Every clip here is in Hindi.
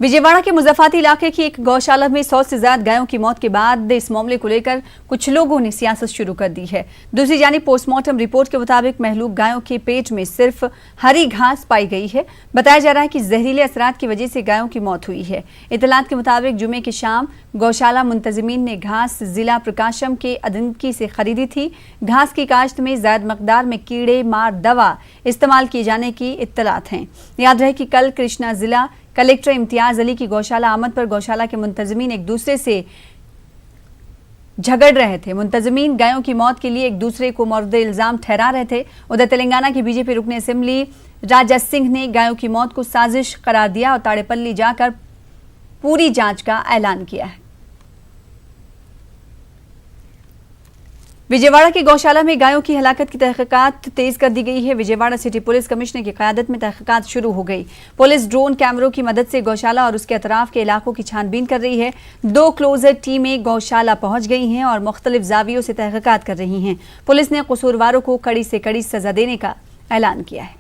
विजयवाड़ा के मुजफ्फराबाद इलाके की एक गौशाला में 100 से ज्यादा गायों की मौत के बाद इस मामले को लेकर कुछ लोगों ने सियासत शुरू कर दी है। दूसरी जानिब पोस्टमार्टम रिपोर्ट के मुताबिक महलूक गायों के पेट में सिर्फ हरी घास पाई गई है। बताया जा रहा है कि जहरीले असरात की वजह से गायों की मौत हुई है। इतलात के मुताबिक जुमे की शाम गौशाला मुंतजिमीन ने घास जिला प्रकाशम के अदनकी से खरीदी थी। घास की काश्त में ज्यादा मकदार में कीड़े मार दवा इस्तेमाल किए जाने की इत्तलात हैं। याद रहे कि कल कृष्णा जिला कलेक्टर इम्तियाज अली की गौशाला आमद पर गौशाला के मुंतजिमीन एक दूसरे से झगड़ रहे थे। मुंतजिमीन गायों की मौत के लिए एक दूसरे को मौरद इल्जाम ठहरा रहे थे। उधर तेलंगाना के बीजेपी रुकन असेंबली राजा सिंह ने गायों की मौत को साजिश करार दिया और ताड़ेपल्ली जाकर पूरी जांच का ऐलान किया है। विजयवाड़ा की गौशाला में गायों की हलाकत की तहकीकात तेज कर दी गई है। विजयवाड़ा सिटी पुलिस कमिश्नर की क़यादत में तहकीकात शुरू हो गई। पुलिस ड्रोन कैमरों की मदद से गौशाला और उसके अतराफ के इलाकों की छानबीन कर रही है। 2 क्लोजर टीमें गौशाला पहुंच गई हैं और मुख्तलिफ जावियों से तहकीकात कर रही हैं। पुलिस ने कसूरवारों को कड़ी से कड़ी सजा देने का ऐलान किया है।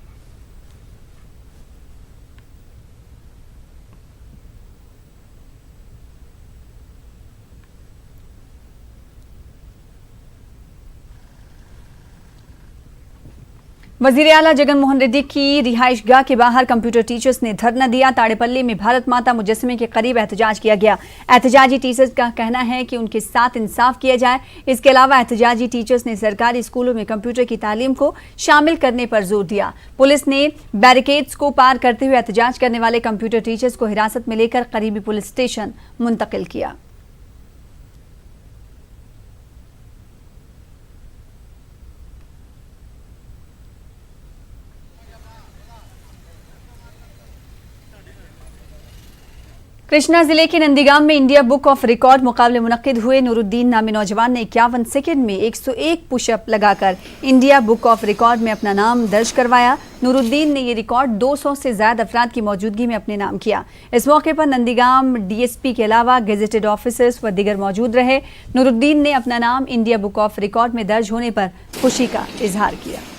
वजीर आला जगन मोहन रेड्डी की रिहाइश गाह के बाहर कंप्यूटर टीचर्स ने धरना दिया। ताड़ेपल्ली में भारत माता मुजस्समे के करीब एहतजाज किया गया। एहतजाजी टीचर्स का कहना है कि उनके साथ इंसाफ किया जाए। इसके अलावा एहतजाजी टीचर्स ने सरकारी स्कूलों में कंप्यूटर की तालीम को शामिल करने पर जोर दिया। पुलिस ने बैरिकेड्स को पार करते हुए एहतजाज करने वाले कंप्यूटर टीचर्स को हिरासत में लेकर करीबी पुलिस स्टेशन मुंतकिल किया। कृष्णा जिले के नंदीगाम में इंडिया बुक ऑफ रिकॉर्ड मुकाबले मुनक्किद हुए। नूरुद्दीन नामी नौजवान ने 51 सेकंड में 101 पुशअप लगाकर इंडिया बुक ऑफ रिकॉर्ड में अपना नाम दर्ज करवाया। नूरुद्दीन ने ये रिकॉर्ड 200 से ज्यादा अफराद की मौजूदगी में अपने नाम किया। इस मौके पर नंदीगाम डीएसपी के अलावा गेजेटेड ऑफिसर्स व दीगर मौजूद रहे। नूरुद्दीन ने अपना नाम इंडिया बुक ऑफ रिकॉर्ड में दर्ज होने पर खुशी का इजहार किया।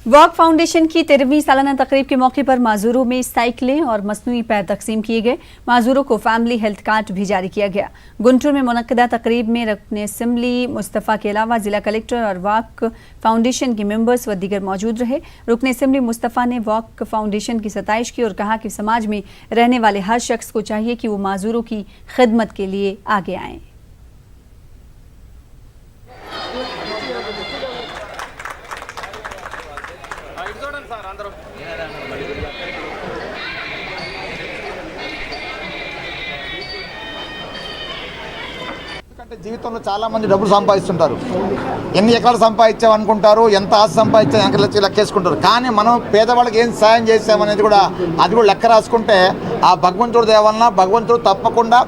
वॉक फाउंडेशन की 13वीं सालाना तकरीब के मौके पर माजूरों में साइकिलें और मसनूई पैर तकसीम किए गए। माजूरों को फैमिली हेल्थ कार्ड भी जारी किया गया। गुंटूर में मुनक्किदा तकरीब में रुकन असेंबली मुस्तफ़ा के अलावा जिला कलेक्टर और वॉक फाउंडेशन के मेंबर्स व दीगर मौजूद रहे। रुकन असेंबली मुस्तफ़ा ने वॉक फाउंडेशन की सताइश की और कहा कि समाज में रहने वाले हर शख्स को चाहिए कि वो माजूरों की खिदमत के लिए आगे आएँ। జీవితంలో చాలా మంది డబ్బులు సంపాదిస్తుంటారు. ఎన్ని ఎకరాలు సంపాదించామనుకుంటారు, ఎంత ఆస్తి సంపాదించాం అంకెలచ్చి లెక్కేసుకుంటారు. కానీ మనం పేదవాళ్ళకి ఏం సాయం చేసామనేది కూడా అది కూడా లెక్క రాసుకుంటే ఆ భగవంతుడి దయ వలన భగవంతుడు తప్పకుండా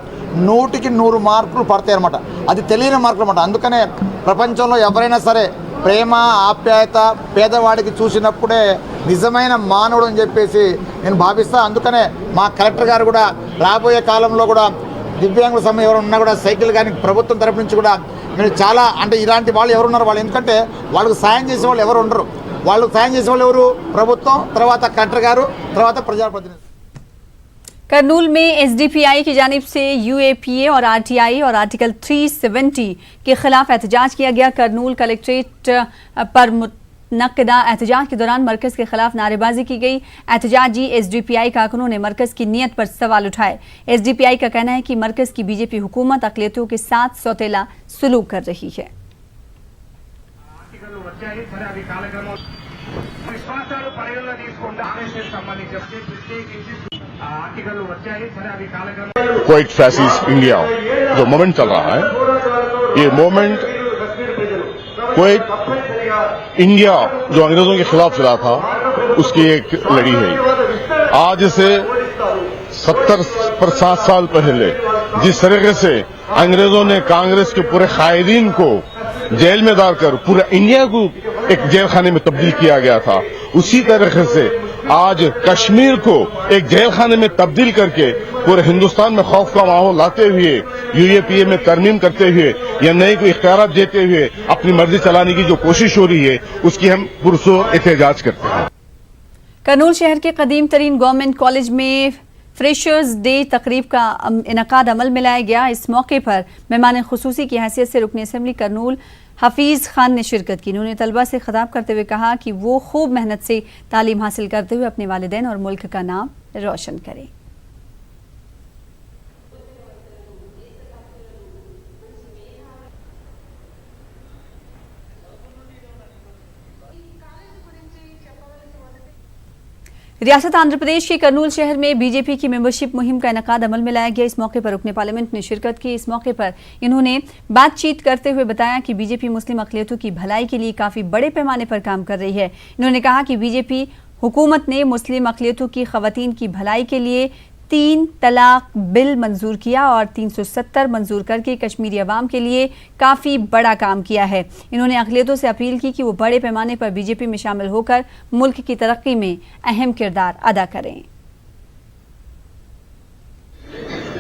100కి 100 మార్కులు పడతాయి అన్నమాట. అది తెలియని మార్కులు అన్నమాట. అందుకనే ప్రపంచంలో ఎవరైనా సరే ప్రేమ ఆప్యాయత పేదవాడికి చూసినప్పుడే నిజమైన మానవుడు అని చెప్పేసి నేను భావిస్తా. అందుకనే మా కలెక్టర్ గారు కూడా రాబోయే కాలంలో కూడా దివ్యాంగుల సమయం ఎవరు ఉన్నా కూడా సైకిల్ కానీ ప్రభుత్వం తరపు నుంచి కూడా నేను చాలా అంటే ఇలాంటి వాళ్ళు ఎవరున్నారు వాళ్ళు ఎందుకంటే వాళ్ళకు సాయం చేసే వాళ్ళు ఎవరు ఉండరు. వాళ్ళకు సాయం చేసే వాళ్ళు ఎవరు ప్రభుత్వం, తర్వాత కలెక్టర్ గారు, తర్వాత ప్రజాప్రతినిధులు। करनूल में एसडीपीआई की जानिब से यूएपीए और आरटीआई और आर्टिकल 370 के खिलाफ एहतजाज किया गया। करनूल कलेक्ट्रेट पर मुनक्किदा एहतजाज के दौरान मरकज़ के खिलाफ नारेबाजी की गई। एहतजाजी एसडीपीआई कारकुनों ने मरकज़ की नीयत पर सवाल उठाए। एसडीपीआई का कहना है कि मरकज़ की बीजेपी हुकूमत अक़लियतों के साथ सौतेला सलूक कर रही है। क्वाइट फैसिस्ट इंडिया जो मोमेंट चल रहा है, ये मोमेंट क्वाइट इंडिया जो अंग्रेजों के खिलाफ चला था उसकी एक लड़ी है। आज से 70 साल पहले जिस तरीके से अंग्रेजों ने कांग्रेस के पूरे कायदीन को जेल में डालकर पूरे इंडिया को एक जेल खाने में तब्दील किया गया था, उसी तरीके से आज कश्मीर को एक जेल खाने में तब्दील करके पूरे हिंदुस्तान में खौफ का माहौल लाते हुए, यूएपीए में तरमीम करते हुए या नए को इख्तियारात देते हुए अपनी मर्जी चलाने की जो कोशिश हो रही है, उसकी हम पुरजोर एहतजाज करते हैं। करनूल शहर के कदीम तरीन गवर्नमेंट कॉलेज में फ्रेशर्स डे तकरीब का इनकाद अमल में लाया गया। इस मौके पर मेहमान खुसूसी की हैसियत से रुकन असम्बली करनूल हफीज़ खान ने शिरकत की। उन्होंने तलबा से खिताब करते हुए कहा कि वो खूब मेहनत से तालीम हासिल करते हुए अपने वालिदैन और मुल्क का नाम रोशन करें। रियासत आंध्र प्रदेश के करनूल शहर में बीजेपी की मेंबरशिप मुहिम का इनकाद अमल में लाया गया। इस मौके पर रुकने पार्लियामेंट ने शिरकत की। इस मौके पर इन्होंने बातचीत करते हुए बताया कि बीजेपी मुस्लिम अक़लियतों की भलाई के लिए काफ़ी बड़े पैमाने पर काम कर रही है। इन्होंने कहा कि बीजेपी हुकूमत ने मुस्लिम अक़लियतों की ख़वातीन की भलाई के लिए 3 तलाक बिल मंजूर किया और 370 मंजूर करके कश्मीरी अवाम के लिए काफ़ी बड़ा काम किया है। इन्होंने अक़लियतों से अपील की कि वो बड़े पैमाने पर बीजेपी में शामिल होकर मुल्क की तरक्की में अहम किरदार अदा करें।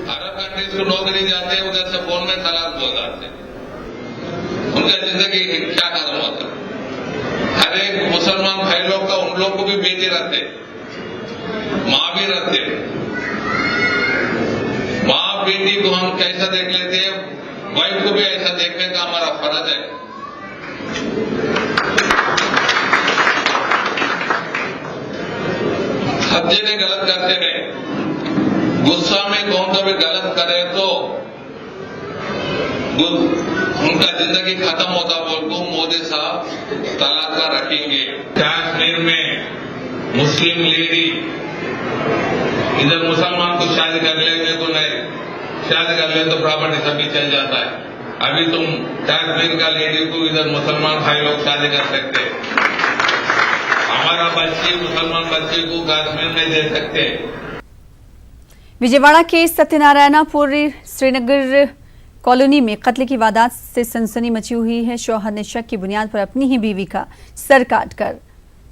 अरब कंट्रीज को लोग नहीं जाते, उधर से फोन में तलाक बोल जाते, उनका जिंदगी क्या खत्म होता। हर एक मुसलमान भाई लोग का उन लोग को भी बेटी रहते, माँ भी रहते। माँ बेटी को हम कैसा देख लेते हैं, वाइफ को भी ऐसा देखने का हमारा फर्ज है। हर जगह गलत करते हैं, गुस्सा में कौन सा भी गलत करे तो उनका जिंदगी खत्म होता बोल को मोदी साहब तलाक का रखेंगे। कश्मीर में मुस्लिम लेडी इधर मुसलमान को शादी कर लेंगे तो नहीं, शादी कर ले तो प्रॉपर्टी सभी चल जाता है। अभी तुम कश्मीर का लेडी को इधर मुसलमान भाई लोग शादी कर सकते, हमारा बच्चे मुसलमान बच्चे को कश्मीर में दे सकते। विजयवाड़ा के सत्यनारायणापुर श्रीनगर कॉलोनी में कत्ल की वारदात से सनसनी मची हुई है। शौहर ने शक की बुनियाद पर अपनी ही बीवी का सर काटकर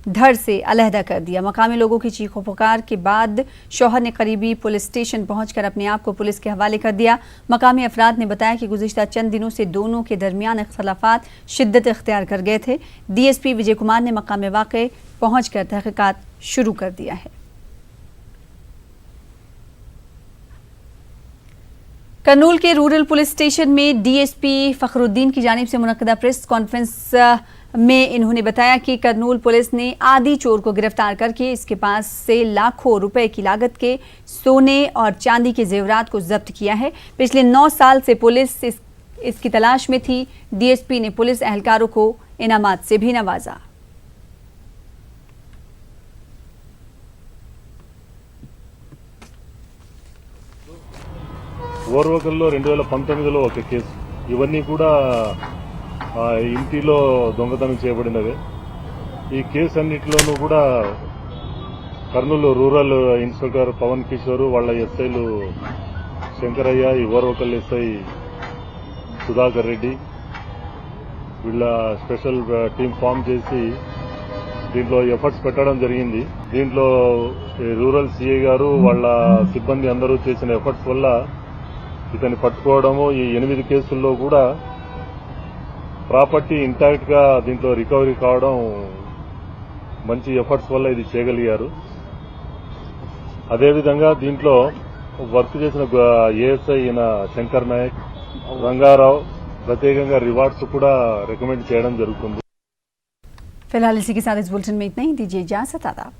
धड़ से अलहदा कर दिया। मकामी लोगों की चीखों पुकार के बाद शौहर ने करीबी पुलिस स्टेशन पहुंचकर अपने आप को पुलिस के हवाले कर दिया। मकामी अफराद ने बताया कि गुज़िश्ता चंद दिनों से दोनों के दरमियान इख्तलाफात शिद्दत इख्तियार कर गए थे। डीएसपी विजय कुमार ने मकाम वाक़े पहुंचकर तहक़ीक़ात शुरू कर दिया है। करनूल के रूरल पुलिस स्टेशन में डीएसपी फखरुद्दीन की जानिब से मुनक्किदा प्रेस कॉन्फ्रेंस में इन्होंने बताया कि करनूल पुलिस ने आदि चोर को गिरफ्तार करके इसके पास से लाखों रुपए की लागत के सोने और चांदी के जेवरात को जब्त किया है। पिछले 9 साल से पुलिस इसकी तलाश में थी। डीएसपी ने पुलिस एहलकारों को इनामात से भी नवाजा। ఓర్వకల్లో 2019లో ఒక కేసు, ఇవన్నీ కూడా ఇంటిలో దొంగతనం చేయబడినవే. ఈ కేసు అన్నిటిలోనూ కూడా కర్నూలు రూరల్ ఇన్స్పెక్టర్ పవన్ కిషోర్ వాళ్ళ ఎస్ఐలు శంకరయ్య, ఈ ఓర్వకల్ ఎస్ఐ సుధాకర్ రెడ్డి వీళ్ళ స్పెషల్ టీం ఫామ్ చేసి దీంట్లో ఎఫర్ట్స్ పెట్టడం జరిగింది. దీంట్లో రూరల్ సిఐ గారు వాళ్ళ సిబ్బంది అందరూ చేసిన ఎఫర్ట్స్ వల్ల ఇతన్ని పట్టుకోవడము, ఈ 8 కేసుల్లో కూడా ప్రాపర్టీ ఇంటాక్ట్ గా దీంట్లో రికవరీ కావడం మంచి ఎఫర్ట్స్ వల్ల ఇది చేయగలిగారు. అదేవిధంగా దీంట్లో వర్క్ చేసిన ఏఎస్ఐ అయిన శంకర్ నాయక్, రంగారావు ప్రత్యేకంగా రివార్డ్స్ కూడా రికమెండ్ చేయడం జరుగుతుంది. फिलहाल इसी के साथ इस बुलेटिन में इतना ही। दीजिए इजाजत। आदाब।